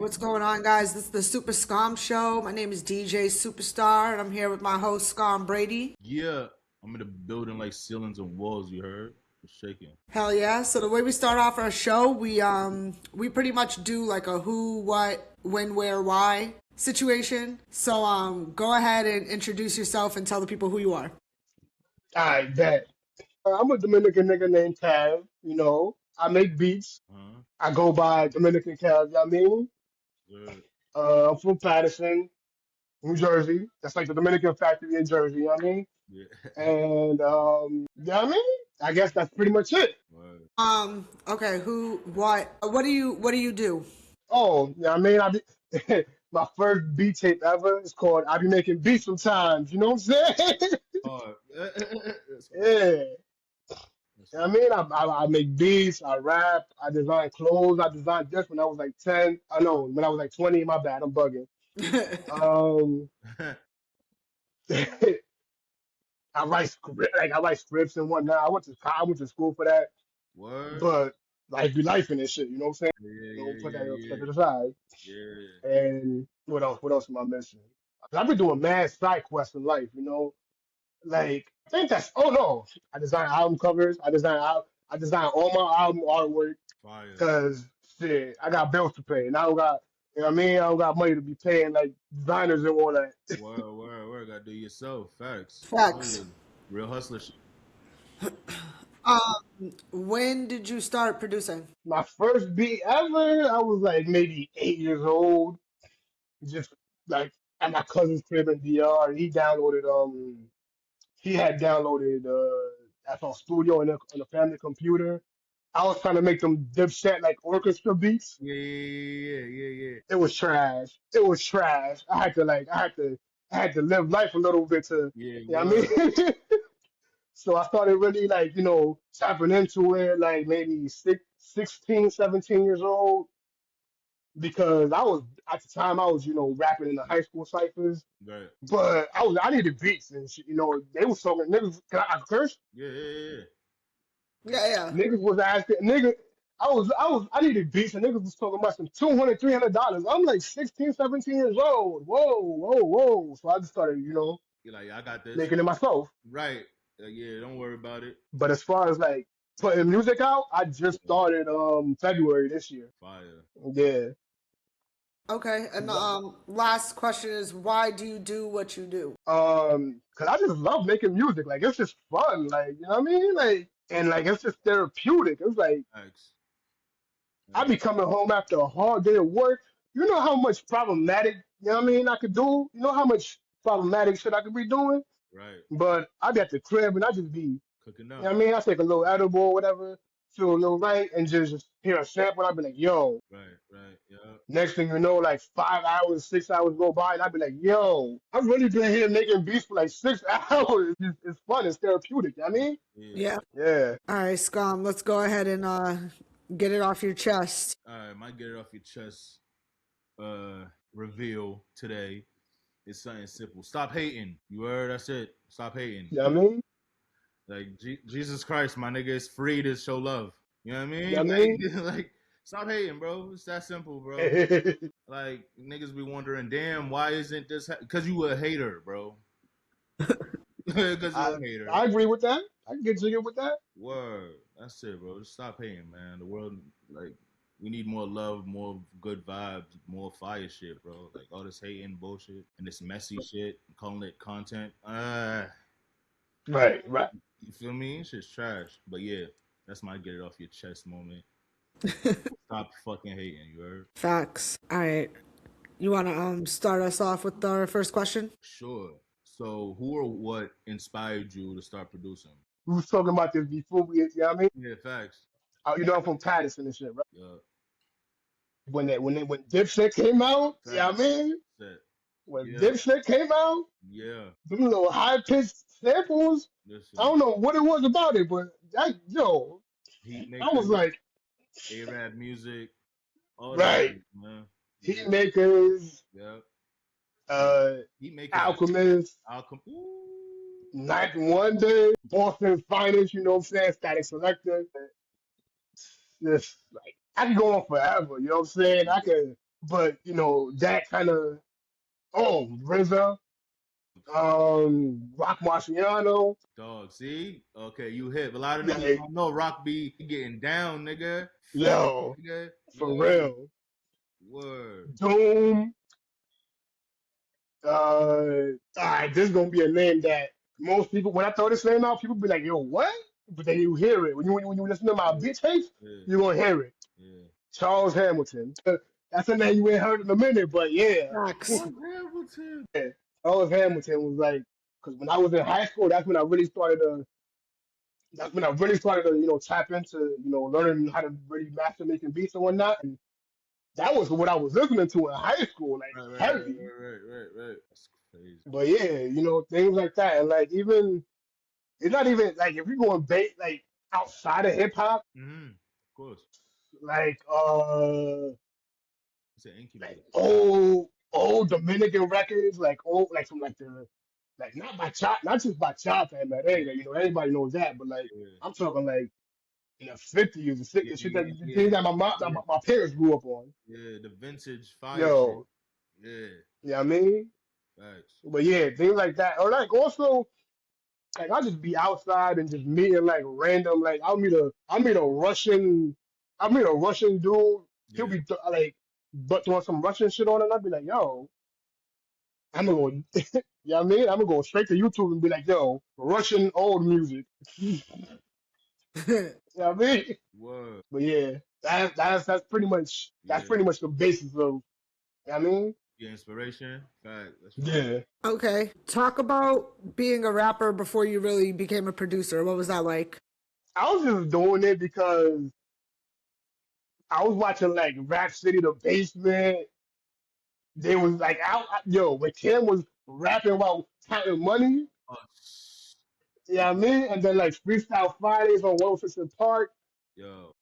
What's going on, guys? This is the Super Scum Show. My name is DJ Superstar, and I'm here with my host, Scum Brady. Yeah, I'm in the building like ceilings and walls. You heard? It's shaking. Hell yeah! So the way we start off our show, we pretty much do like a who, what, when, where, why situation. So go ahead and introduce yourself and tell the people who you are. I bet. I'm a Dominican nigga named Kev. I make beats. Huh? I go by Dominican Kev. You know what I mean? Good. I'm from Patterson, New Jersey. That's like the Dominican factory in Jersey. You know what I mean? Yeah. And you know what I mean? I guess that's pretty much it. Word. Okay, who, what do you do? Oh, you know what I mean? My first beat tape ever is called I Be Making Beats Sometimes. You know what I'm saying? Hard. That's hard. Yeah. That's You know what I mean? I make beats, I rap, I design clothes. I designed this when I was like 10. I know, when I was like 20, my bad, I'm bugging. Um, hard. I write scripts and whatnot. I went to school for that, Word. but life be life in this shit, you know what I'm saying? Yeah, Put yeah, that yeah, to the side. yeah. Yeah. And what else? What else am I missing? I've been doing mad side quests in life, you know? Like, I think that's, oh no, I design album covers. I design all my album artwork. Fire. Cause shit, I got bills to pay, and I don't got, you know what I mean? I don't got money to be paying like designers and all that. Word, word, word. Gotta do it yourself. Facts. Oh yeah. Facts. Real hustler shit. When did you start producing? My first beat ever, I was like maybe 8 years old, just like at my cousin's crib in DR. He had downloaded FL Studio on a family computer. I was trying to make them dipset like orchestra beats. Yeah, yeah, yeah, yeah, It was trash. It was trash. I had to live life a little bit to, yeah. Yeah, you know what word. I mean? So I started really like, tapping into it like maybe 16, 17 years old because at the time I was, rapping in the high school ciphers, Right. but I needed beats and shit, they was talking niggas, can I curse? Yeah, yeah, yeah. Yeah, yeah. Niggas was asking, I needed beats and niggas was talking about some $200, $300. I'm like 16, 17 years old. Whoa, whoa, whoa. So I just started, You're like, I got this. making it myself. Right. Yeah, don't worry about it. But as far as like putting music out, I just started February this year. Fire. Yeah. Okay, and last question is why do you do what you do? Cause I just love making music. Like it's just fun. Like, you know what I mean? Like and like it's just therapeutic. It's like Facts. I be coming home after a hard day of work. You know how much problematic, you know what I mean, I could do? You know how much problematic shit I could be doing? Right. But I be at the crib and I just be, you Cooking know up. what I mean? I take a little edible or whatever, feel a little right, and just hear a sample. I be like, yo. Right, right. Yeah. Next thing you know, like 5 hours, 6 hours go by, and I be like, yo, I've really been here making beats for like 6 hours. It's fun. It's therapeutic. You know what I mean? Yeah. Yeah. Yeah. All right, Scum, let's go ahead and get it off your chest. All right, might get it off your chest. Reveal today is something simple. Stop hating. You heard? That's it. Stop hating. You know what I mean? Like Jesus Christ, my nigga, it's free to show love. You know what I You know mean? what I mean? Like stop hating, bro. It's that simple, bro. Like niggas be wondering, damn, why isn't this? Because you a hater, bro. Because you I, a hater. I agree with that. I can get jiggy with that. Word. That's it, bro. Just stop hating, man. The world, like, we need more love, more good vibes, more fire shit, bro. Like all this hating bullshit and this messy shit, calling it content. Right, right. You feel me? Shit's trash. But yeah, that's my get it off your chest moment. Stop fucking hating. You heard? Facts. All right. You want to start us off with our first question? Sure. So, who or what inspired you to start producing? We was talking about this before you know what I mean? Yeah, facts. I'm from Patterson and shit, right? Yeah, When Dipset came out, you know what I facts. mean? Set. When Yeah, Dipset came out, yeah. them little high pitched samples, I Listen, don't know what it was about it, but heat I was makers, like, A-Rap music, all that right, shit, man. Heat Yeah, Makers, yeah. Like, uh, heat makers, Alchemist, Alchem. Ooh. Night Wonder, Boston's Finest, you know what I'm saying? Static Selector. Just like I could go on forever, you know what I'm saying? I could. but that kind of RZA, Rock Marciano, Dog, see? Okay, you hit. A lot of niggas like don't know Rock be getting down, nigga. Fact, yo, nigga. for Yo, real, word. Doom. All right, this is gonna be a name that most people, when I throw this name out, people be like, "Yo, what?" But then you hear it when you listen to my Yeah, beat tapes, yeah, you gonna hear it. yeah. Charles Hamilton. That's a name you ain't heard in a minute, but yeah, Facts. Charles Hamilton. Charles Hamilton was like, because when I was in high school, that's when I really started to. That's when I really started to, tap into, learning how to really master making beats and whatnot. And that was what I was listening to in high school, like Right, right, right, heavy. right, right, right, right. That's crazy. But yeah, things like that, and like even it's not even like if you're going like outside of hip hop, Of course. like It's an like incubator. old Dominican records, like old like from like the like not just bachata and Yeah, merengue, anybody knows that, but like yeah, I'm talking like in the 50s, yeah, the shit yeah, that the yeah, things that yeah, my parents grew up on. yeah. The vintage fire shit. Yo, Yeah, you know what I mean? facts. But yeah, things like that. Or like also like I'll just be outside and just meeting like random like I'll meet a Russian dude. He'll Yeah, be like but doing some Russian shit on it and I'll be like, yo, I'm gonna go you know what I mean? I'm gonna go straight to YouTube and be like, yo, Russian old music. You know what I mean? word. But yeah, that's Yeah, pretty much the basis of you know what I mean? yeah. Inspiration. Fact. That's fire. Yeah. Okay. Talk about being a rapper before you really became a producer. What was that like? I was just doing it because I was watching like Rap City the Basement. They was like yo, when Kim was rapping about counting money, Oh, you know what I mean? And then like Freestyle Fridays on 106 in Park, yo,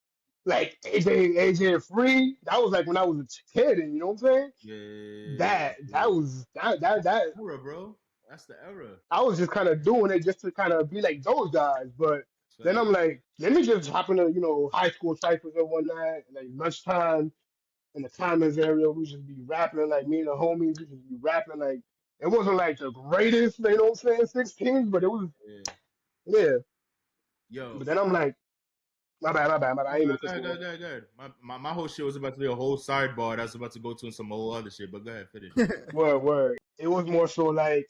like AJ Free, that was like when I was a kid, and you know what I'm saying? yeah, That was that era, bro. That's the era. I was just kind of doing it just to kind of be like those guys, but then Fact. I'm like, let me just hop into high school cyphers and whatnot, like lunchtime in the Commons area, we just be rapping like me and the homies, we just be rapping like it wasn't like the greatest, you know what I'm saying, 16s, but it was Yeah. yeah. Yo. But then I'm like, my bad, I No, ain't go mean to cut ahead, you go off. ahead, go ahead, go ahead. My whole shit was about to be a whole sidebar that's about to go to some whole other shit, but go ahead, finish. Word. It was more so like,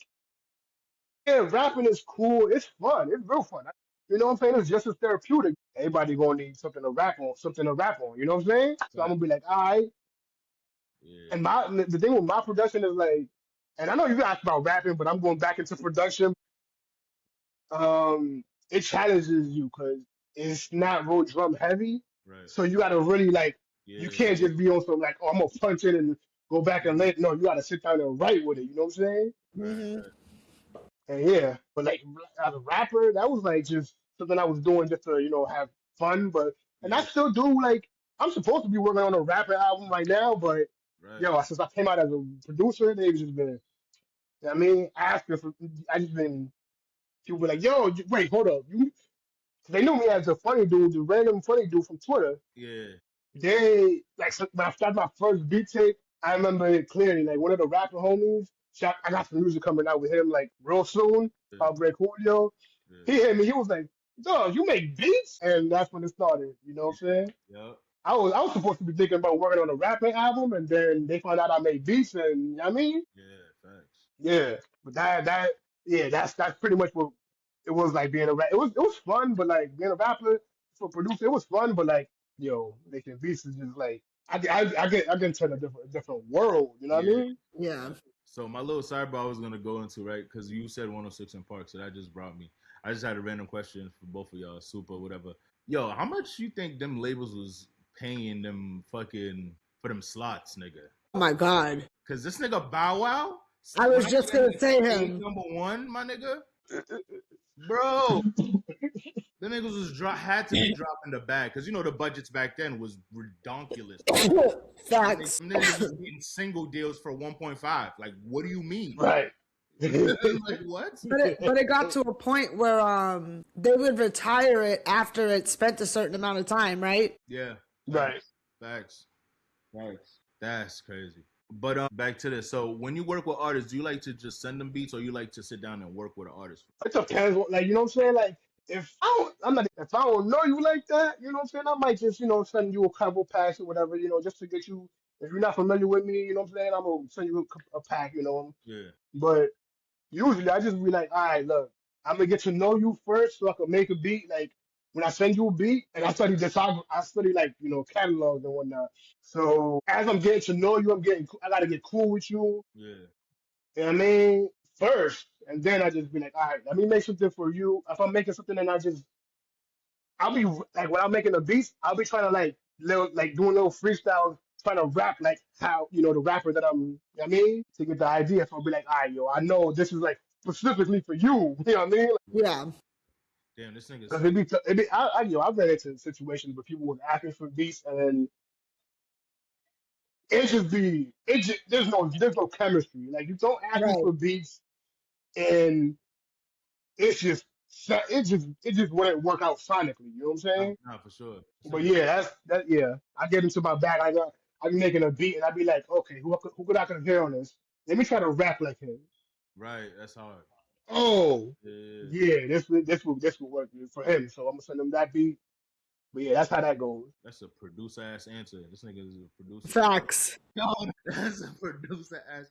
yeah, rapping is cool, it's fun, it's real fun. You know what I'm saying? It's just as therapeutic. Everybody gonna need something to rap on. You know what I'm saying? So I'm Fact. gonna be like, all right. Yeah. And the thing with my production is like, and I know you asked about rapping, but I'm going back into production. It challenges you because it's not real drum heavy. Right. So you gotta really like you Yeah. can't just be on some like, oh, I'm gonna punch it and go back and let no, you gotta sit down and write with it, you know what I'm saying? Right. Hmm. Right. And yeah. But like as a rapper, that was like just something I was doing just to, have fun. But and I Yeah. still do like I'm supposed to be working on a rapper album right now, but Right. yo, since I came out as a producer, they've just been you know what I mean, asking for I just been people be like, yo, wait, hold up. They knew me as a funny dude, the random funny dude from Twitter. Yeah. They like so when I started my first beat tape. I remember it clearly. Like one of the rapper homies, I got some music coming out with him like real soon. Yeah. Break Julio. Yeah. He hit me. He was like, "Dog, you make beats," and that's when it started. You know what I'm saying? Yup. I was supposed to be thinking about working on a rapping album, and then they found out I made beats, and you know what I mean, Yeah. Facts. yeah. But yeah, that's pretty much what it was like being a rap. It was fun, but like being a rapper for a producer, it was fun, but like yo, making beats is just like I get into a different world. You know what I Yeah. mean? Yeah. So my little sidebar I was gonna go into, right? Because you said 106 in Park, so that just brought me. I just had a random question for both of y'all, super whatever. Yo, how much you think them labels was paying them fucking for them slots, nigga? Oh my God. Cause this nigga Bow Wow I was slapped just that gonna nigga say stayed him. #1, my nigga. Bro, the niggas had to be dropping the bag, cause the budgets back then was redonkulous. Facts. Them niggas was getting single deals for 1.5. Like, what do you mean? Right. Like what? But it got to a point where they would retire it after it spent a certain amount of time, right? Yeah, Right. facts, facts, facts. That's crazy. But back to this. So when you work with artists, do you like to just send them beats, or you like to sit down and work with an artist? It depends. Like, you know what I'm saying? Like, if I don't know you like that, you know what I'm saying? I might just, send you a couple packs or whatever, just to get you. If you're not familiar with me, you know what I'm saying? I'm gonna send you a pack, Yeah. But usually I just be like, all right, look, I'm gonna get to know you first so I can make a beat. Like when I send you a beat, and I study like catalogs and whatnot. So as I'm getting to know you, I gotta get cool with you. Yeah. You know what I mean? First, and then I just be like, all right, let me make something for you. If I'm making something, then I'll be like when I'm making the beats, I'll be trying to like doing little freestyles, trying to rap like how the rapper that I'm. You know what I mean, to get the idea. So I'll be like, all right, yo, I know this is like specifically for you. You know what I mean? Yeah. Damn, this nigga's. Because I've ran into situations where people was asking for beats and then there's no chemistry. Like you don't ask me Right. for beats and it's just it just wouldn't work out sonically. You know what I'm saying? Nah, for sure. This But nigga, yeah, yeah. I get into my bag. I be making a beat and I be like, okay, who could I can hear on this? Let me try to rap like him. right? That's hard. Oh, Yeah, yeah, this will work for him. So I'm gonna send him that beat. But yeah, that's how that goes. that's a producer ass answer. This nigga is a producer. Facts. No, that's a producer ass.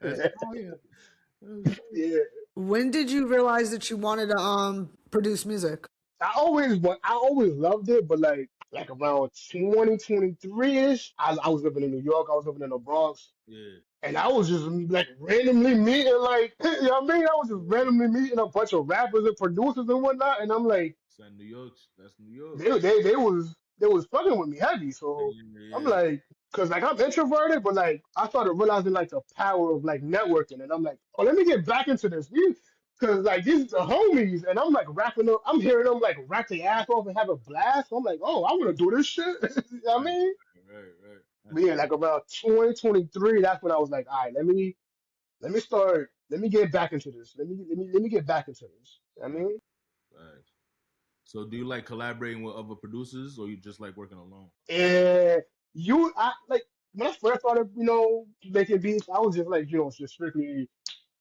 That's fire. Yeah. When did you realize that you wanted to produce music? I always loved it, but like around 2023 ish, I was living in New York. I was living in the Bronx. Yeah, And I was just like randomly meeting, like, you know what I mean? I was just randomly meeting a bunch of rappers and producers and whatnot. And I'm like, that's New York. That's New York. they was fucking with me heavy. Yeah, So yeah, I'm yeah. like, cause like I'm introverted, but like I started realizing like the power of like networking. And I'm like, oh, let me get back into this. Cause like these are homies, and I'm like rapping up. I'm hearing them like rap their ass off and have a blast. So I'm like, oh, I want to do this shit. You know what I Right, mean? right. But yeah, like around 2023, that's when I was like, all right, let me get back into this. Let me get back into this. I mean, Right. So, do you like collaborating with other producers, or you just like working alone? and I like when I first started, making beats, I was just like, just strictly,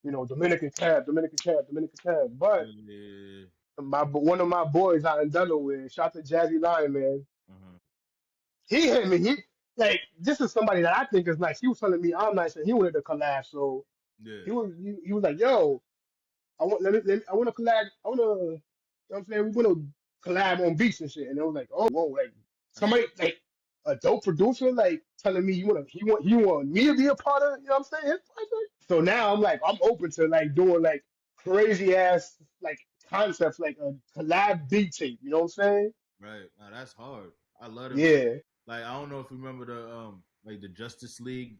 Dominican Cab, Dominican Cab, Dominican Cab. But Yeah. one of my boys out in Delaware, shout to Jazzy Lion, man. Uh-huh. He hit me. This is somebody that I think is nice. He was telling me I'm nice, and he wanted to collab. So Yeah. he was like, yo. I want to collab. You know what I'm saying? We want to collab on beats and shit. And I was like, oh, whoa, like somebody like a dope producer like telling me he want me to be a part of, you know what I'm saying? His project. So now I'm open to like doing like crazy ass like concepts like a collab beat tape. You know what I'm saying? Right. Now that's hard. I love them. Yeah, Like I don't know if you remember the Justice League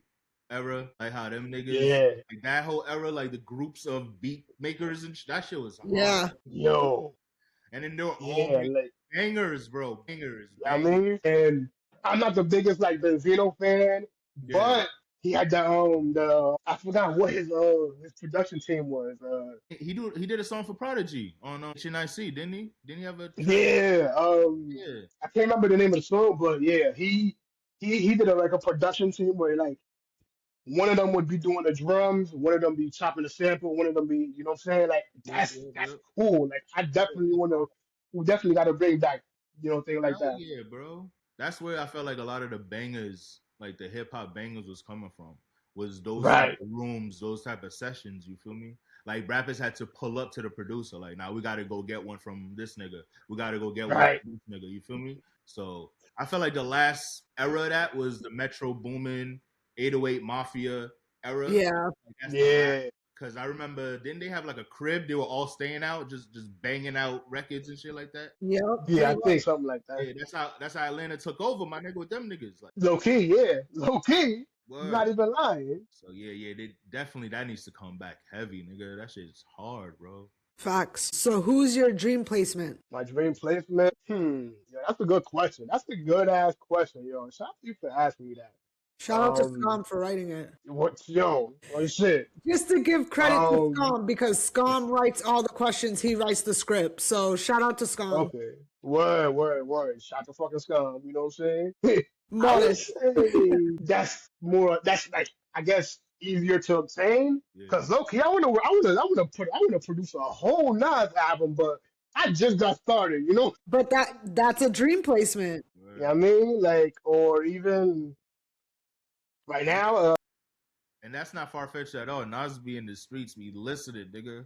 era, like how them niggas yeah, like that whole era, like the groups of beat makers and that shit was hard. Yeah. yo, And then they were all yeah, like. bangers, bro. Bangers, I bangers. mean, and I'm not the biggest like Benzino fan, Yeah. but he had the I forgot what his production team was. He did a song for Prodigy on HNIC, didn't he? Didn't he have a track? Yeah, Yeah. I can't remember the name of the song, but yeah, he did like a production team where like one of them would be doing the drums, one of them be chopping the sample, one of them be, you know what I'm saying? Like that's Yep. cool. Like I definitely we definitely got to bring back, things like Hell that. yeah, bro. That's where I felt like a lot of the bangers, like the hip hop bangers, was coming from. Was those type Right, of rooms, those type of sessions. You feel me? Like rappers had to pull up to the producer. Like, now we got to go get one from this nigga. We got to go get one right, from this nigga. You feel me? So I felt like the last era of that was the Metro Boomin 808 Mafia era. Yeah. Like, that's the last. yeah. Cause I remember, didn't they have like a crib? They were all staying out, just banging out records and shit like that. Yep. Yeah, I Pretty think much. something like that. Yeah, that's how Atlanta took over, my nigga, with them niggas. Like, Low key, yeah. Low key. You're word. not even lying. So yeah, they definitely that needs to come back heavy, nigga. That shit's hard, bro. Facts. So who's your dream placement? My dream placement? Yeah, that's a good question. That's a good ass question, yo. Shout out to you for asking me that. Shout out to Um, Scum for writing it. oh shit. Just to give credit to Um, Scum because Scum writes all the questions, he writes the script. So shout out to Scum. okay. Word. Shout the fucking scum. You know what I'm saying? I would Modest. say that's like I guess easier to obtain. Yeah. Cause low-key, I wanna produce a whole Nas album, but I just got started, you know? But that's a dream placement. You know what I Word. mean? Like, or even right now, And that's not far fetched at all. Nas be in the streets, be listening, nigga.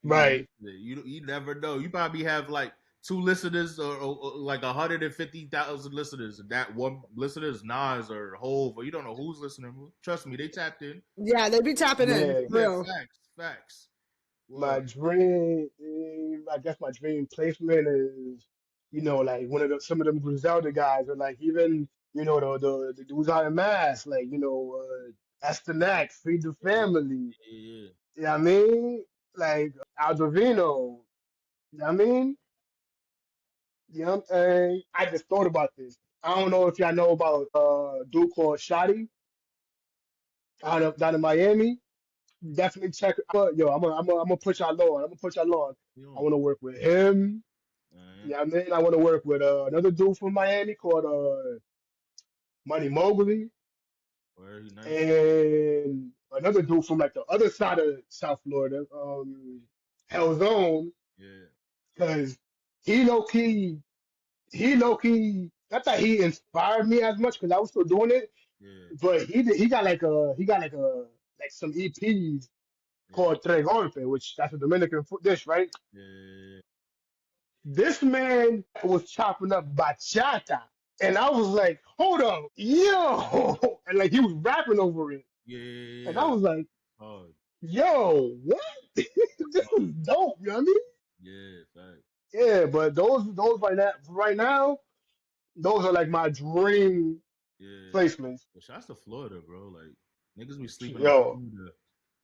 He be right. listening. You never know. You probably have like 2 listeners or like 150,000 listeners. And that one listener is Nas or Hove, or you don't know who's listening. Trust me, they tapped in. Yeah, they be tapping in. Yeah. For Yeah, real. facts. My Word. dream, I guess my dream placement is, like one of some of them Griselda guys, or like even, the dudes out in Mass, like, Estenac, Feed the Yeah, Family. yeah. You know what I mean? Like Aldovino. You know what I mean? You know what I'm saying? I just thought about this. I don't know if y'all know about a dude called Shotty down in Miami. Definitely check. Yo, I'm gonna put y'all on. I'm gonna put y'all on. You I know, want to work with him. man. Yeah, I mean, I want to work with another dude from Miami called Money Mowgli, Where he nice. and another dude from like the other side of South Florida, Hell Zone, Yeah, because he low key, not that he inspired me as much because I was still doing it, yeah, but he got like some EPs yeah, called Tres Golpe, which that's a Dominican dish, right? yeah, This man was chopping up bachata. And I was like, hold up, yo. And like he was rapping over it. yeah, And I yeah. was like, Hard. yo, what? this That's hard. was dope, you know what I mean? Yeah, fact. Yeah, but those right now, those are like my dream Yeah. placements. But shots to Florida, bro. Like niggas be sleeping on Yo, Florida.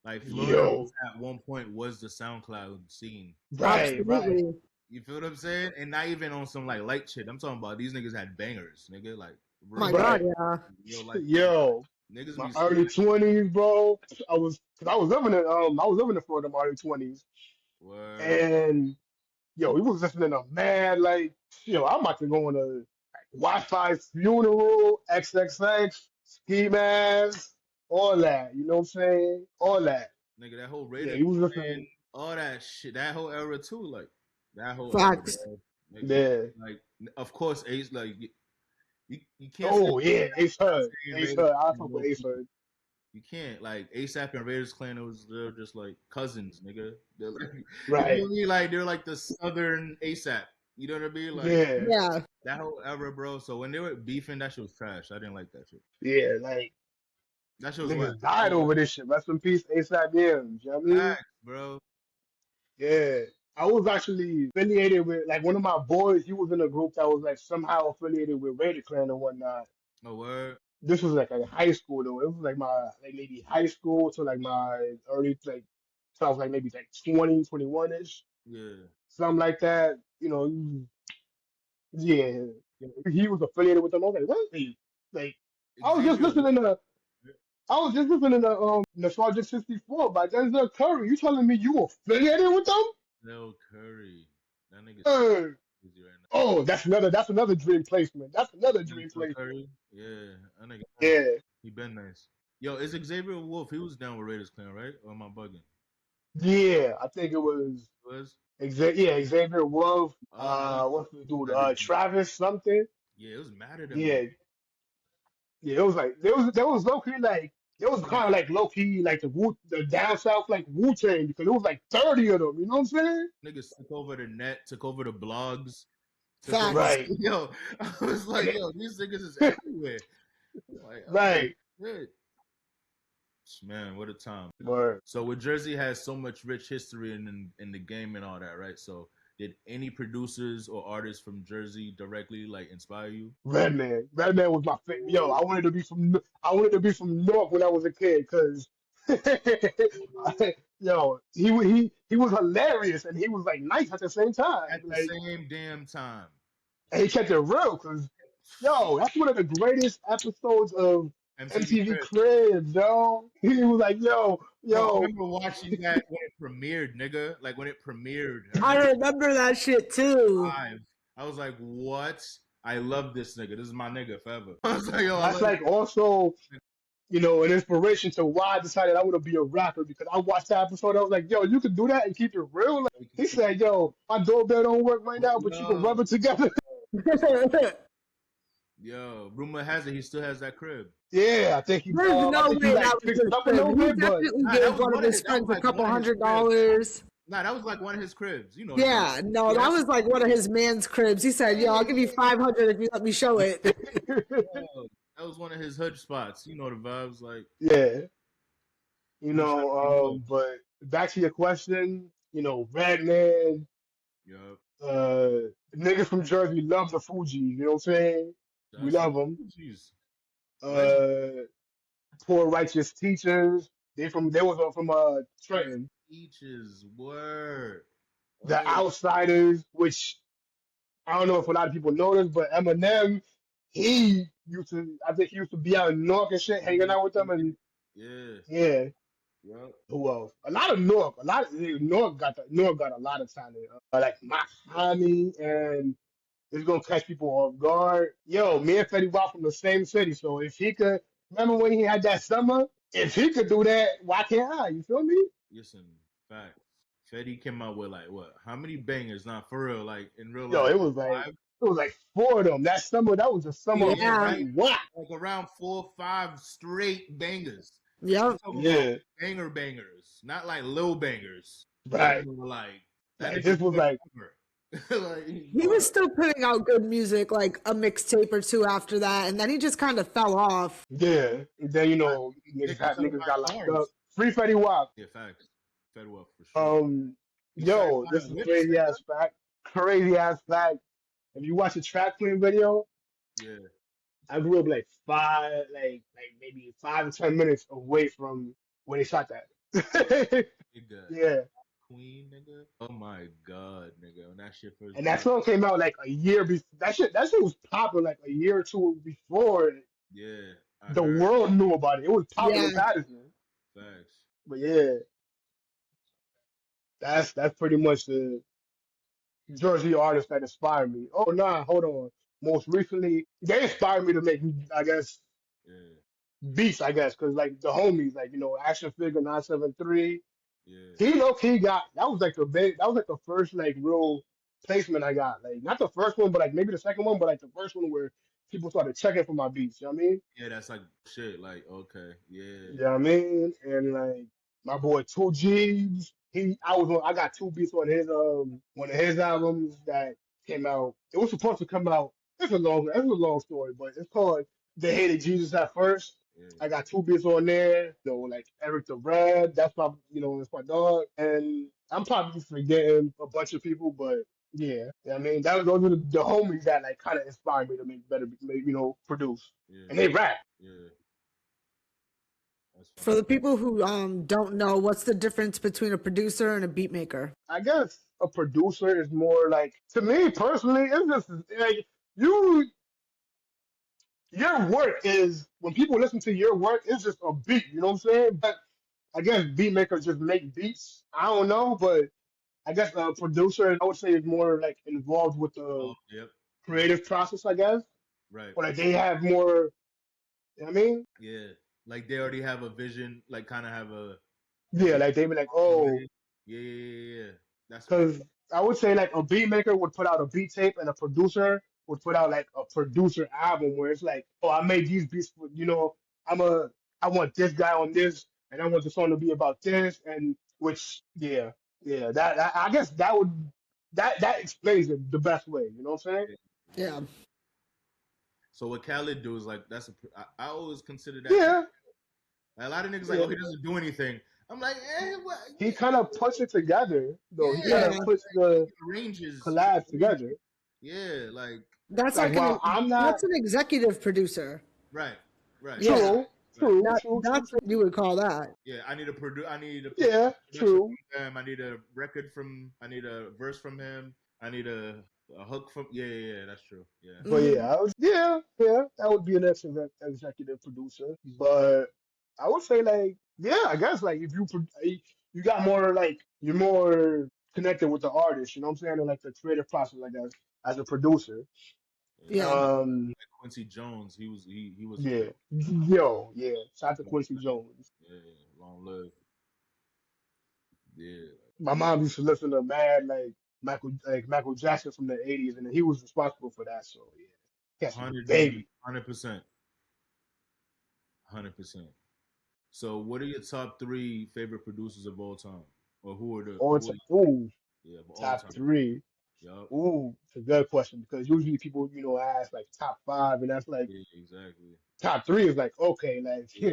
Like Florida yo. at one point was the SoundCloud scene. Right. Absolutely. You feel what I'm saying? And not even on some like light shit. I'm talking about these niggas had bangers, nigga. Like My real, God, Right. yeah. real life bangers. Yo. Niggas My be early sleeping. 20s, bro. Cause I was living in Florida in my early 20s. Word. And yo, we was listening to mad like, I'm about to go on a Wi-Fi funeral, XXX, ski mask, all that. You know what I'm saying? All that. Nigga, that whole Yeah, Raiders he was clan, listening. all that shit, that whole era too, like that whole era, Facts. bro. Yeah. Like of course, Ace, like you can't say Oh yeah, Ace not Hood. saying Ace Raiders Hood. I clan fuck with low Ace key. Hood. You can't like ASAP and Raiders clan. They're just like cousins, nigga. They're like, you Right. feel me? Like they're like the southern ASAP. You know what I mean? Like Yeah. Yeah. that whole era, bro. So when they were beefing, that shit was trash. I didn't like that shit. Yeah. Like That shit was whack. niggas died over this shit. Rest in peace, ASAP Yams. You know what I mean? Facts, bro. Yeah. I was actually affiliated with like one of my boys. He was in a group that was like somehow affiliated with Raider Clan and whatnot. No word. This was like in high school though. It was like my like maybe high school to like my early like so I was like maybe like 20, 21 ish, Yeah. something like that. Yeah. He was affiliated with them. I was like, what? Like I was just Xavier. listening to Nostalgia 64 by Denzel Curry. You telling me you affiliated with them? Lil Curry. That nigga's Uh, crazy right now. oh, that's another dream placement. That's another dream Lil placement. Curry? Yeah, that nigga nice. Yeah. He been nice. Yo, is Xavier Wolf? He was down with Raiders Clan, right? Or am I bugging? Yeah. I think it was He was? Xavier Wolf, I what's the dude? got the Travis something. yeah, it was mad at him, bro. Yeah, yeah. It was like there was low key like there was Nigga, kind of like low key like the down south like Wu Tang because it was like 30 of them. You know what I'm saying? niggas took over the net, took over the blogs, took over. Facts. Right, Yo, I was like, yo, these niggas is everywhere. Like, oh right. shit, man, what a time. Word. So, with Jersey has so much rich history in the game and all that, right? So, did any producers or artists from Jersey directly like inspire you? Redman was my favorite. Yo, I wanted to be from North when I was a kid because yo he was hilarious and he was like nice at the same time. At the Like same damn time. and he kept it real because yo, that's one of the greatest episodes of MTV MTV Crib. Cribs, yo. He was like, Yo, I yo, remember watching that when it premiered, nigga. Like when it premiered. I I remember remember that shit too. live. I was like, what? I love this nigga. This is my nigga forever. I was like, yo, I That's love like also, an inspiration to why I decided I want to be a rapper because I watched that episode. I was like, yo, you could do that and keep it real. Like, he this. said, yo, my doorbell don't work right now, but you can Yo, rub it together. yo, rumor has it he still has that crib. Yeah, I think There's I no think he way that like was fixed it his up a crib. little He bit, but definitely Nah, that gave was one of one of his his. That was friends a like couple one of his cribs. $100. Nah, that was like one of his cribs. You know. Yeah, no, that was like one of his man's cribs. He said, "Yo, I'll give you 500 if you let me show it." Yo, that was one of his hood spots. You know the vibes. Like yeah, he was trying to be good. but back to your question, Redman, Yup. niggas from Jersey love the Fugees, you know what I'm saying? We That's love them. jeez. Legend. Uh, Poor Righteous Teachers, they was from Trenton. Peaches. Word. The Oh, Outsiders, which I don't know if a lot of people know this, but Eminem, I think he used to be out in Newark and shit, hanging out with them, and yeah. yeah, Yup. who else? A lot of Newark, Newark got a lot of talent, like Mahami, and it's gonna catch people off guard. Yo, me and Fetty Wap from the same city, so if he could, remember when he had that summer? If he could do that, why can't I? You feel me? Listen, fact. Fetty came out with like what? How many bangers? Not for real. Like in real Yo, life, it five. was like four of them. That summer, that was the summer of Yeah, Yeah, right. Fetty Wap. Like around 4 or 5 straight bangers. I'm yep. talking about Yeah, bangers, not like little bangers. right. Like that Like nigga this was took like, over. Like He was still putting out good music, like a mixtape or two after that, and then he just kind of fell off. yeah. And then niggas trying to niggas buy got locked up. cars. Free Fetty Wap. Yeah, facts. Fed up for sure. Um, He started yo, this buying is a whips, crazy nigga. ass fact. Crazy ass fact. If you watch the track clean video, Yeah, I grew up like maybe 5 to 10 minutes away from when they shot that. nigga. Yeah, Queen, nigga. Oh my god, nigga. When that shit first and that dropped. song came out like a year before. That shit was popular like a year or two before Yeah, I the heard. world knew about it. It was popular Yeah, status, man. Facts. But yeah, that's pretty much the Jersey artists that inspired me. Oh nah, hold on. Most recently, they inspired me to make, I guess, Yeah, beats. I guess, cause like the homies, like Action Figure 973. yeah. He got that was like the first like real placement I got. Like not the first one, but like maybe the second one, but like the first one where people started checking for my beats. You know what I mean? Yeah, that's like shit. Like, okay, yeah, You know what I mean? And like my boy Two G's, I got two beats on his one of his albums that came out. It was supposed to come out. It's a long story, but it's called They Hated Jesus at First. yeah, I got two beats on there. Like Eric the Red, that's my dog. And I'm probably forgetting a bunch of people, but yeah, I mean, those are the homies that like kind of inspired me to make better, produce. yeah, And they rap. yeah. That's for fine. the people who don't know, what's the difference between a producer and a beat maker? I guess a producer is more like, to me personally, it's just like you your work is, when people listen to your work, it's just a beat, you know what I'm saying? But I guess beat makers just make beats. I don't know, but I guess a producer, I would say, is more like involved with the Oh, yep. creative process, I guess. Right. Or like they have more, you know what I mean? Yeah. Like they already have a vision. Like kind of have a. Yeah, like they be like, oh, Yeah, yeah, yeah, yeah. That's because I would say like a beat maker would put out a beat tape and a producer would put out like a producer album where it's like, oh, I made these beats for, I'm a, I want this guy on this and I want the song to be about this, and which, yeah, yeah, I guess that explains it the best way, you know what I'm saying? Yeah, so what Khaled do is like I always consider that Yeah, like, a lot of niggas like yeah. oh he doesn't do anything. I'm like what? He kind of puts it together, though. He kind Yeah, of yeah. puts the arranges. collabs together. Yeah, like That's Like, like while I'm not that's an executive producer. right, right, Yeah, true, right. true, that true, true, that's true. what you would call that. Yeah, I need a I need a Yeah, production true. from him. I need a record from. I need a verse from him. I need a hook from. Yeah, yeah, yeah. That's true. Yeah. But Hmm. yeah, yeah, that would be an excellent executive producer. But I would say like, yeah, I guess like if you got more like you're more connected with the artist, you know what I'm saying, and like the creative process, I guess, as a producer. Yeah. Quincy Jones, he was Yeah. crazy. Yo, yeah. Shout out to Quincy Jones. Yeah, long live. Yeah, My mom used to listen to mad Michael Jackson from the '80s, and he was responsible for that. So yeah, catch me hundred baby 100%, 100%. So, what are your top three favorite producers of all time, or all who are time. Ooh, yeah of all top time? three. Yup. Ooh, it's a good question because usually people ask like top five, and that's like Yeah, exactly. top three is like okay, like Yeah,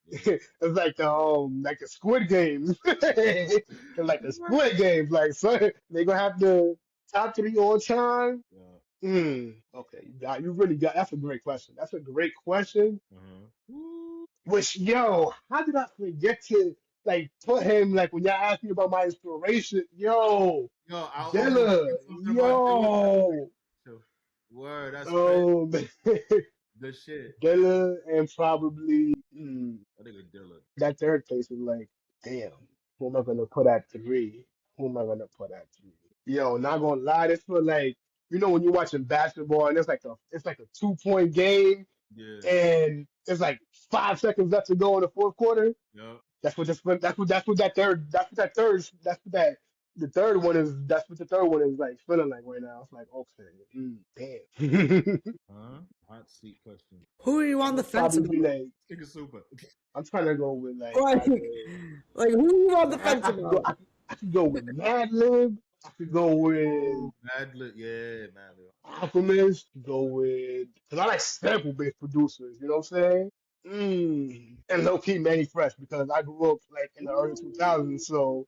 yeah. it's like the Squid Games, it's like the Squid Games. Like so they gonna have the top three all time. Yeah. Okay, you really got that's a great question. That's a great question. Uh-huh. Which yo, how did I forget to like put him like when y'all asked me about my inspiration? Yo, Yo, I almost Dilla, said something about Dilla. yo, Too. Word, that's crazy. um, Good shit. Dilla, and probably I think a Dilla. that third place is like, damn, who am I gonna put at three? Who am I gonna put at three? Yo, not gonna lie, this feel like when you're watching basketball and it's like a 2 point game Yeah. and it's like 5 seconds left to go in the fourth quarter. Yup. That's what the third one is. That's what the third one is like feeling like right now. It's like okay, damn. Huh? Hot seat question. Who are you I'm on the gonna fence probably be about? like Nigga super. I'm trying to go with like Like, either like who are you on the Mad, fence about? I could go with Madlib. I could go with Madlib. Yeah, Madlib. Alchemist. Go with because I like sample based producers. You know what I'm saying? And low key Manny Fresh because I grew up like in the early 2000s. So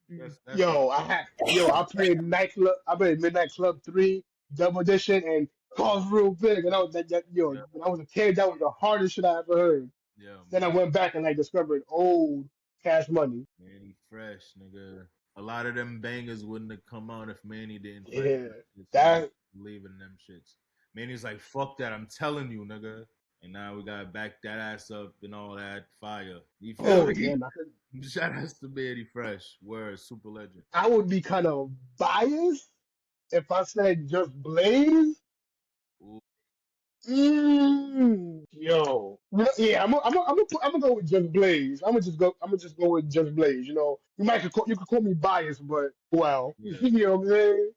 That's the I played nightclub. I played Midnight Club 3, Double Edition, and Cause Real Big. And I was yeah, when I was a kid, that was the hardest shit I ever heard. yeah, Then I man. went back and like discovered old Cash Money. Manny Fresh, nigga. A lot of them bangers wouldn't have come out if Manny didn't fight Yeah, for them shits, man. that. Believe in them shits. Manny's like, fuck that, I'm telling you, nigga. And now we gotta back that ass up and all that fire. You feel Oh me? damn, Shout outs to Manny Fresh. Word, super legend. I would be kind of biased if I said just Blaze. Ooh, Yo, yeah, I'm gonna go with just Blaze. I'm gonna just go with just Blaze. You could call me biased, but well, yeah. you know what I'm saying?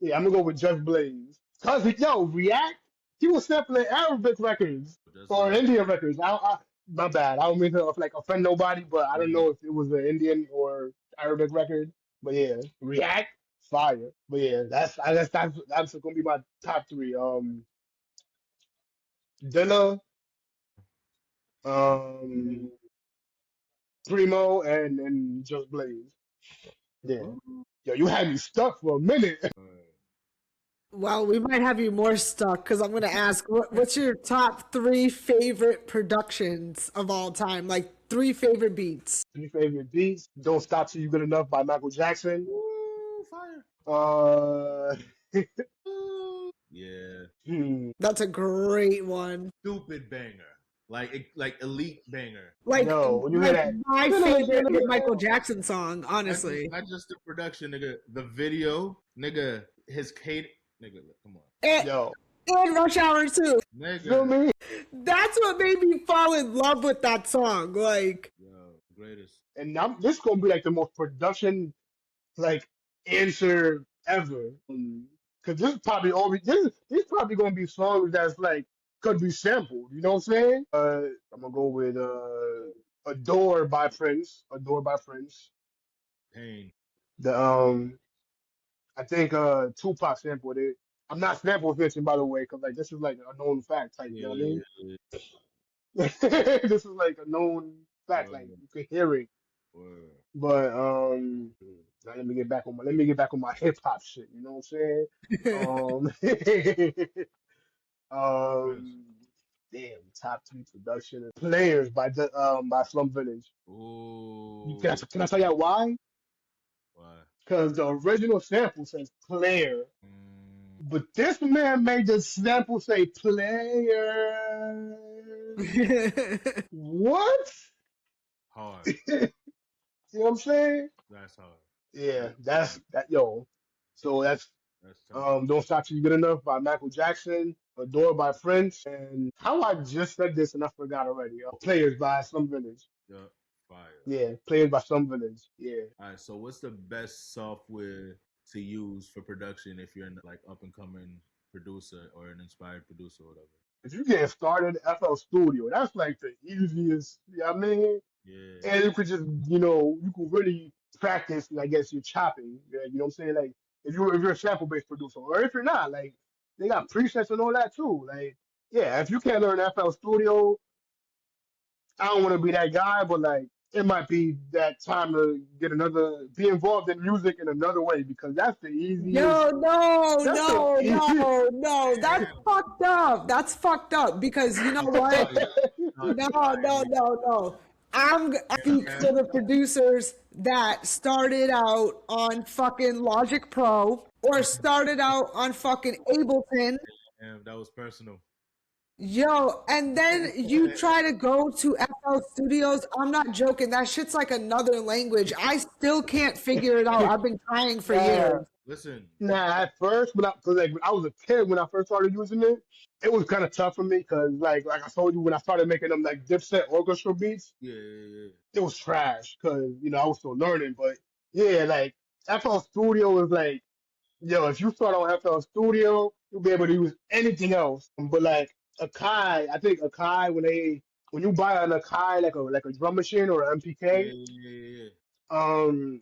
Yeah, I'm gonna go with just Blaze. Cause yo, React, he was sampling Arabic records Just or like, Indian records. My bad. I don't mean to like offend nobody, but I don't know if it was an Indian or Arabic record. But yeah, React, fire. But yeah, that's gonna be my top three. Dilla, um, Primo, and Just Blaze. Yeah. Yo, you had me stuck for a minute. Well, we might have you more stuck because I'm going to ask what's your top three favorite productions of all time? Like three favorite beats. Three favorite beats: "Don't Stop Till You Good Enough" by Michael Jackson. ooh, fire. Uh, Yeah. That's a great one. Stupid banger. Like elite banger. Like, yo, when you hear like that, my favorite Michael Jackson song, honestly. Not just the production, nigga. The video, nigga. His cadence, nigga. Come on, And, yo, and Rush Hour too. you know nigga. what I mean? That's what made me fall in love with that song. Like, Yo, greatest. And this gonna be like the most production like answer ever. Cause this probably gonna be songs that's like could be sampled. You know what I'm saying? I'm gonna go with "Adore" by Prince. "Adore" by Prince. Pain. The I think Tupac sampled it. I'm not sample fishing by the way, cause like this is like a known fact type. You Yeah, know what I yeah, mean? yeah. This is like a known fact. Like Word, you can hear it. word. But now let me get back on my hip hop shit. You know what I'm saying? Prince. Um, damn, top three production and players by Slum Village. Ooh. Can I tell you why? Why? Because the original sample says player, Mm, but this man made the sample say player. What? hard. You know what I'm saying? That's hard. Yeah, That's that's hard. that yo. So that's That's tough. Don't Stop Till You Good Enough by Michael Jackson, Adore by Prince, and how I just said this and I forgot already. Players by Some Village. Yeah, fire. Yeah, Players by Some Village. Yeah. All right, so what's the best software to use for production if you're like up and coming producer or an inspired producer or whatever? If you get started, FL Studio, that's like the easiest, you know what I mean? Yeah, And you could just, you could really practice, I guess, your chopping. Yeah, you know what I'm saying? Like, if you're a sample based producer, or if you're not, like, they got presets and all that too. Like, yeah, if you can't learn FL Studio, I don't want to be that guy, but like, it might be that time to be involved in music in another way because that's the easiest. Yo, no, That's the no, easiest. no, no. That's fucked up. That's fucked up because you know what? No, no, no, no. I speak for the producers that started out on fucking Logic Pro or started out on fucking Ableton. damn, that was personal. Yo, and then you try to go to FL Studios. I'm not joking. That shit's like another language. I still can't figure it out. I've been trying for years. Listen, Nah, at first, cause like when I was a kid when I first started using it, it was kind of tough for me because like I told you when I started making them like Dipset orchestra beats, yeah. it was trash because I was still learning. But yeah, like FL Studio is like, yo, if you start on FL Studio, you'll be able to use anything else. But like Akai, I think Akai when you buy an Akai like a drum machine or an MPK, Yeah. um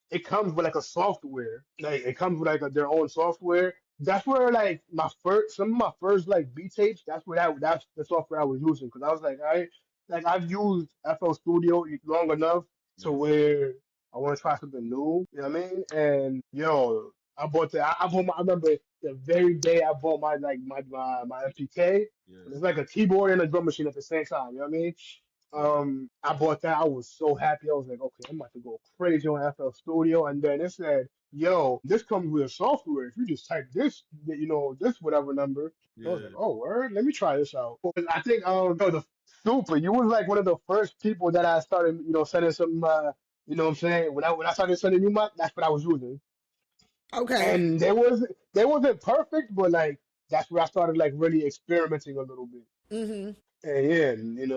it comes with like a software. Like it comes with like their own software. That's where like some of my first like beat tapes. That's the software I was using because I was like I've used FL Studio long enough to Yeah. where I want to try something new. You know what I mean? And yo, I remember the very day I bought my MPK. Yeah. It's like a keyboard and a drum machine at the same time. You know what I mean? Yeah. I bought that. I was so happy. I was like, okay, I'm about to go crazy on FL Studio. And then it said, yo, this comes with a software. If you just type this whatever number. I was Yeah. like, oh, word, let me try this out. I think, the Super, you was like one of the first people that I started, sending some, you know what I'm saying? When I started sending you that's what I was using. Okay. And they wasn't perfect, but like, that's where I started like really experimenting a little bit. Mm-hmm. And yeah,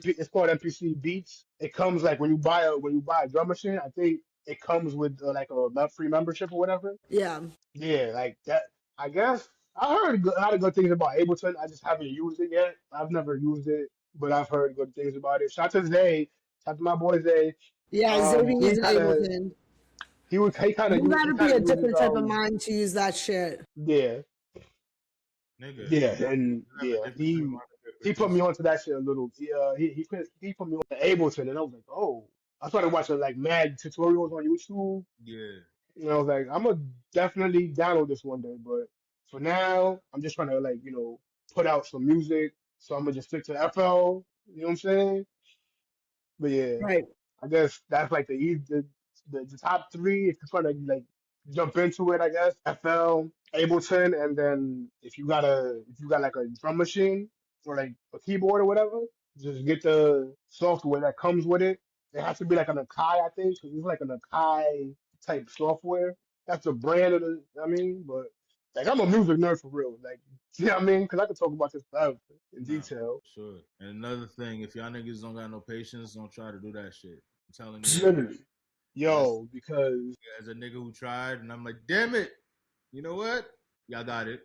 it's called MPC Beats. It comes like when you buy a drum machine. I think it comes with like a free membership or whatever. Yeah. Yeah, like that. I guess I heard a lot of good things about Ableton. I just haven't used it yet. I've never used it, but I've heard good things about it. Shout to Zay, shout to my boy Zay. Yeah, Xavier He is kind of Ableton. he kind of You he gotta be kind a of uses different type of mind to use that shit. yeah. Nigga. Yeah, and You have a yeah, different he mind of a he put me producer. onto that shit a little. He put me on to Ableton, and I was like, oh. I started watching like mad tutorials on YouTube, Yeah. and I was like, I'm gonna definitely download this one day. But for now, I'm just trying to like put out some music, so I'm gonna just stick to FL. You know what I'm saying? But yeah, Right. I guess that's like the top three if you're trying to like jump into it. I guess FL, Ableton, and then if you got like a drum machine or like a keyboard or whatever, just get the software that comes with it. It has to be like an Akai, I think, because it's like an Akai type software. That's the brand of but like I'm a music nerd for real. Like, you know what I mean? Because I could talk about this forever in Nah, detail. sure. And another thing, if y'all niggas don't got no patience, don't try to do that shit. I'm telling you, Literally. as, Yo, because as a nigga who tried, and I'm like, damn it, you know what? Y'all got it.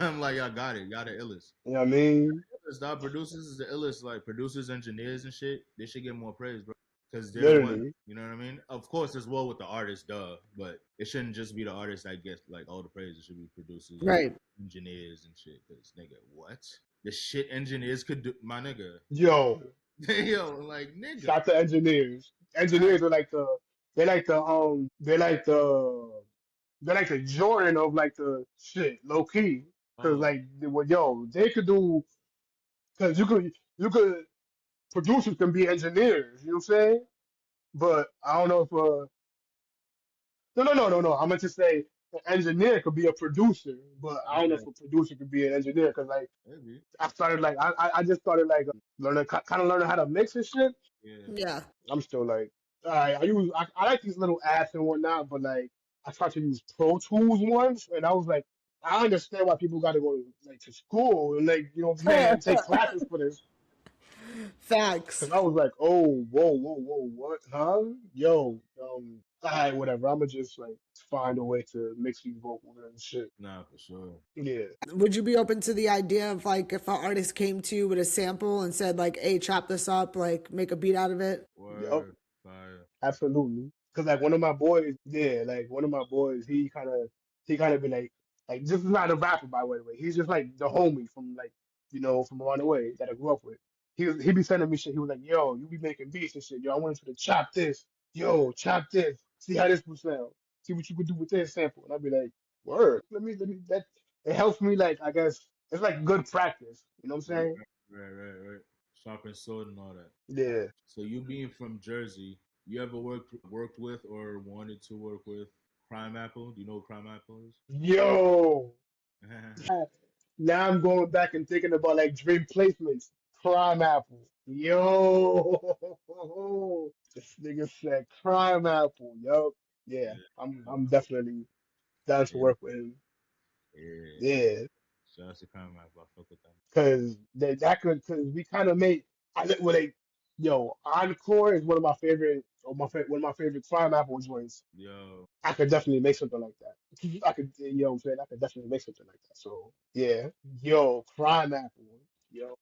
I'm like, y'all got it. Y'all the illest. you know what I mean? Stop producers is the illest. Like producers, engineers, and shit. They should get more praise, bro. Because they're the one. Literally. You know what I mean? Of course, as well with the artists, duh. But it shouldn't just be the artists that get like all the praise. It should be producers, Right. engineers, and shit. Because nigga, what the shit engineers could do, my nigga. Yo, Yo, like nigga. shout to engineers. Engineers are like they like the they like the they're like the Jordan of like the shit, low key. Cause Oh, like they could do cause you could producers can be engineers, you know what I'm saying? But I don't know if no. I meant to say an engineer could be a producer, but I don't know if okay, a producer could be an engineer because like maybe. I started like I just started like learning kind of learning how to mix and shit. Yeah, Yeah. I'm still like, all right, I like these little apps and whatnot, but like I tried to use Pro Tools once, and I was like, I understand why people got to go to school and like what I'm saying, take classes for this. Cause Facts. I was like, oh, whoa, what, huh? Yo, all right, whatever. I'ma just like find a way to mix these vocals and shit. Nah, for sure. Yeah. Would you be open to the idea of like if an artist came to you with a sample and said like, "Hey, chop this up, like make a beat out of it"? Yup. Word, fire. Absolutely. Cause like one of my boys, yeah, like one of my boys, he kind of been like this is not a rapper by the way. He's just like the homie from like from around the way that I grew up with. He be sending me shit. He was like, yo, you be making beats and shit. Yo, I want you to chop this. Yo, chop this. See how this will sound. See what you could do with this sample. And I'd be like, word. Let me that it helps me like I guess it's like good practice. You know what I'm Right, saying? right. Sharpen sword and all that. Yeah. So you being from Jersey, you ever worked with or wanted to work with Crime Apple? Do you know what Crime Apple is? Yo. Now I'm going back and thinking about like dream placements. Crime Apple. Yo, this nigga said Crime Apple. Yup. Yeah, Yeah, I'm definitely down to yeah, work with him. yeah. Yeah, Shout out to Crime Apple. I fuck with them. cause cause we kind of made well like yo Encore is one of my favorite one of my favorite Crime Apple joints. Yo, I could definitely make something like that. I could, what I'm saying? I could definitely make something like that. So yeah, yo, Crime Apple,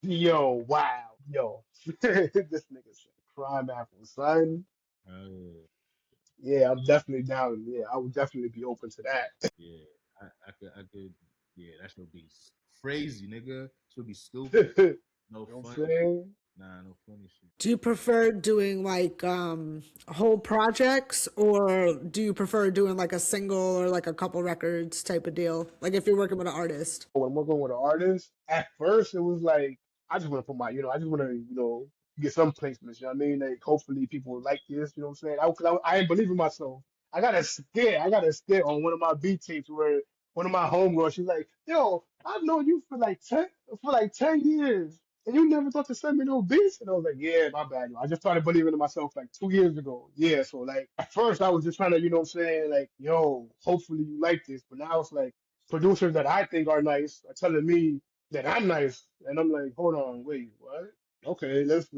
yo, wow, yo, this nigga said Crime Apple, son. uh, Yeah, I'm definitely down. Yeah, I would definitely be open to that. yeah. I could. Yeah, that should be crazy, nigga. Should be stupid. You No know what funny I'm shit. saying? Nah, no funny shit. Do you prefer doing like whole projects, or do you prefer doing like a single or like a couple records type of deal? Like if you're working with an artist. When I'm working with an artist, at first it was like I just want to put my, I just want to, get some placements. You know what I mean? Like hopefully people like this. You know what I'm saying? I ain't believe in myself. I got a skit on one of my beat tapes where one of my homegirls, she's like, "Yo, I've known you for like 10 years, and you never thought to send me no beats." And I was like, "Yeah, my bad. Yo. I just started believing in myself like 2 years ago." Yeah, so like at first I was just trying to, you know what I'm saying? Like, yo, hopefully you like this. But now it's like producers that I think are nice are telling me that I'm nice, and I'm like, hold on, wait, what? Okay, let's.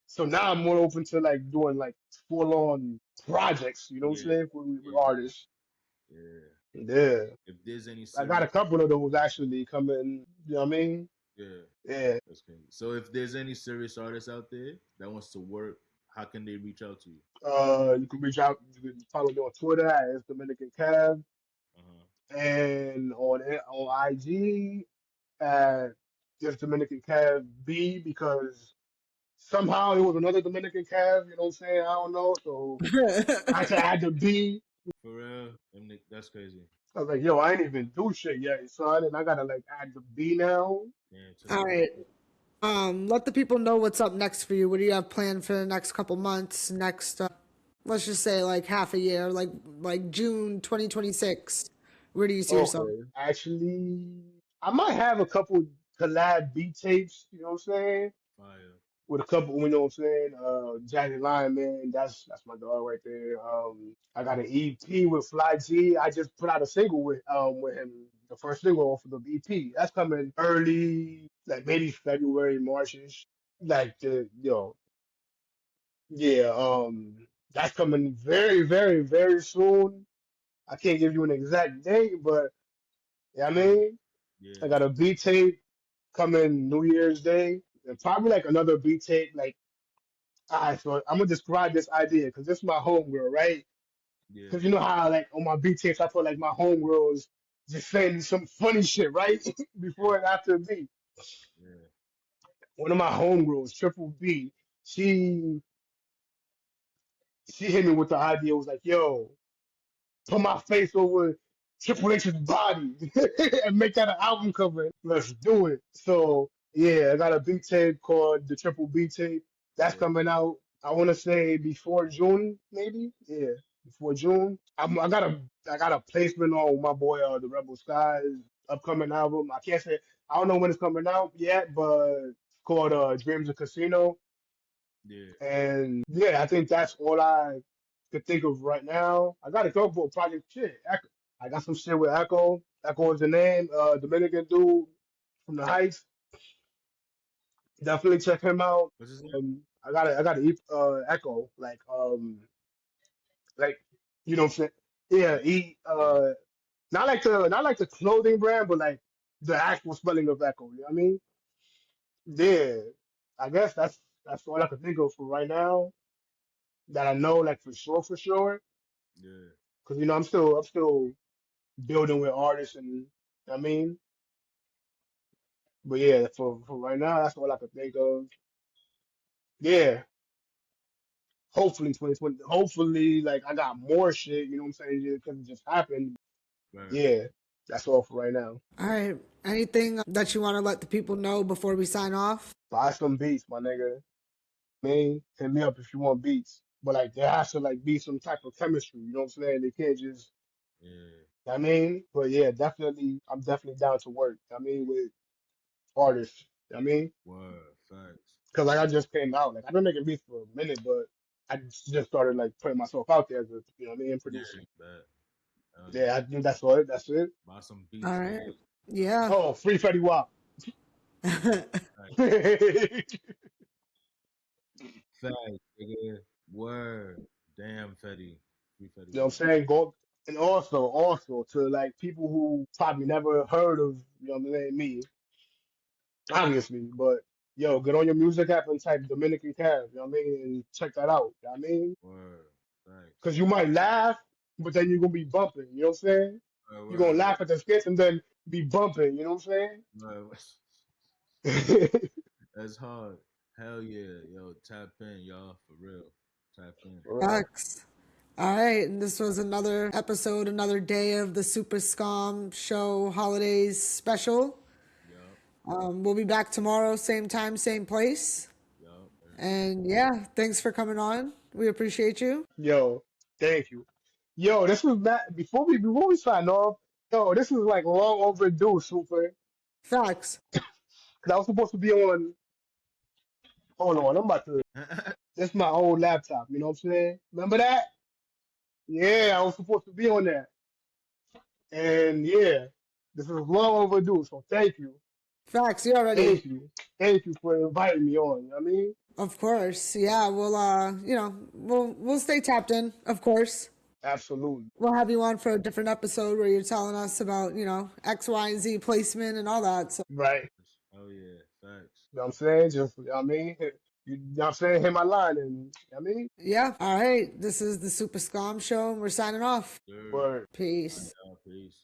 So now I'm more open to like doing like full on projects. You know what I'm Yeah, saying with yeah, artists. yeah. Yeah, If there's any I got serious, a couple of those actually coming. You know what I mean? yeah, Yeah. that's crazy. So if there's any serious artists out there that wants to work, how can they reach out to you? You can reach out. You can follow me on Twitter at It'sDominicanKev Uh huh. and on IG at just Dominican Kev B because somehow it was another Dominican Kev, you know what I'm saying? I don't know. So I had to add the B. For real, that's crazy. I was like, yo, I ain't even do shit yet, son. And I gotta like add the B now. Yeah, it took a All while. right. Let the people know what's up next for you. What do you have planned for the next couple months? Next, let's just say like half a year, like June 2026. Where do you see yourself? Okay. Actually, I might have a couple collab beat tapes, you know what I'm saying? Fire. With a couple, you know what I'm saying? Jazzy Lion, man, that's my dog right there. I got an EP with Fly G. I just put out a single with him, the first single off of the EP. That's coming early, like maybe February, Marchish. Like the yeah, that's coming very, very, very soon. I can't give you an exact date, but yeah, I mean, I Yeah, got a beat tape coming New Year's Day, and probably like another beat tape like. Alright, so I'm gonna describe this idea because this is my homegirl, right? yeah, Because you know how like on my beat tapes I put like my homegirls just saying some funny shit, right? yeah, Before and after a beat. yeah, One of my homegirls, Triple B, she she hit me with the idea. Was like, yo, put my face over Triple H's body and make that an album cover. Let's do it. So yeah, I got a beat tape called the Triple B tape. That's yeah, coming out. I want to say before June, maybe. Yeah, before June. I got a placement on my boy the Rebel Skies upcoming album. I can't say I don't know when it's coming out yet, but it's called Dreams of Casino. yeah. And yeah, I think that's all I could think of right now. I got a couple of project shit. Echo. I got some shit with Echo. Echo is the name. Dominican dude from the Heights. Definitely check him out. What's his name? I got to Echo like you know what I'm saying. Yeah, he not like the clothing brand, but like the actual spelling of Echo. You know what I mean? Yeah, I guess that's all I can think of for right now that I know like for sure. Yeah. Because I'm still building with artists and you know what I mean. But yeah, for right now, that's all I can think of. Yeah, hopefully 2020. Hopefully, like I got more shit. You know what I'm saying? Because it just happened. Right. Yeah, that's all for right now. All right. Anything that you want to let the people know before we sign off? Buy some beats, my nigga. Man, hit me up if you want beats. But like there has to like be some type of chemistry. You know what I'm saying? They can't just. Yeah. I mean, but yeah, definitely, I'm definitely down to work. I mean, with artists. I mean, Word. Facts. because like I just came out. Like I've been making beats for a minute, but I just started like putting myself out there as a, you know what I mean, Yeah. producing. Bet. Hell yeah. Yeah, I think that's all. That's it. Buy some All beats, right. nigga. Yeah. Oh, free Fetty Wap. Right. You Facts, nigga. Word. Damn, Fetty. Free Fetty know what I'm Wap. saying? Go and also to like people who probably never heard of, you know what I'm saying, me, obviously, but yo, get on your music app and type Dominican Kev, you know what I mean, and check that out. You know what I mean? Word. Thanks. Because you might laugh, but then you're gonna be bumping, you know what I'm saying? Word, You're gonna word, laugh at the skits and then be bumping, you know what I'm word. saying? That's hard. Hell yeah. Yo, tap in, y'all. For real. Tap in. For real. Facts. All right. And this was another episode, another day of the Super Scum Show Holidays special. Yup. We'll be back tomorrow, same time, same place. Yup. And yeah, thanks for coming on. We appreciate you. Yo, thank you. Yo, this was that before we sign off. Yo, this was like long overdue, super. Facts. Cause I was supposed to be on. Hold on, I'm about to. This is my old laptop. You know what I'm saying? Remember that? Yeah, I was supposed to be on that. And yeah, this is long overdue. So thank you, Facts. You already. thank you, thank you for inviting me on. You know what I mean? Of course. Yeah, we'll stay tapped in, of course. Absolutely. We'll have you on for a different episode where you're telling us about, X, Y, and Z placement and all that. So Right. Oh yeah. Facts. You know what I'm saying? Just you know what I mean? You know what I'm saying? Hit my line and you know what I mean? yeah. All right. This is the Super Scum Show and we're signing off. Third. Word. Peace. Peace.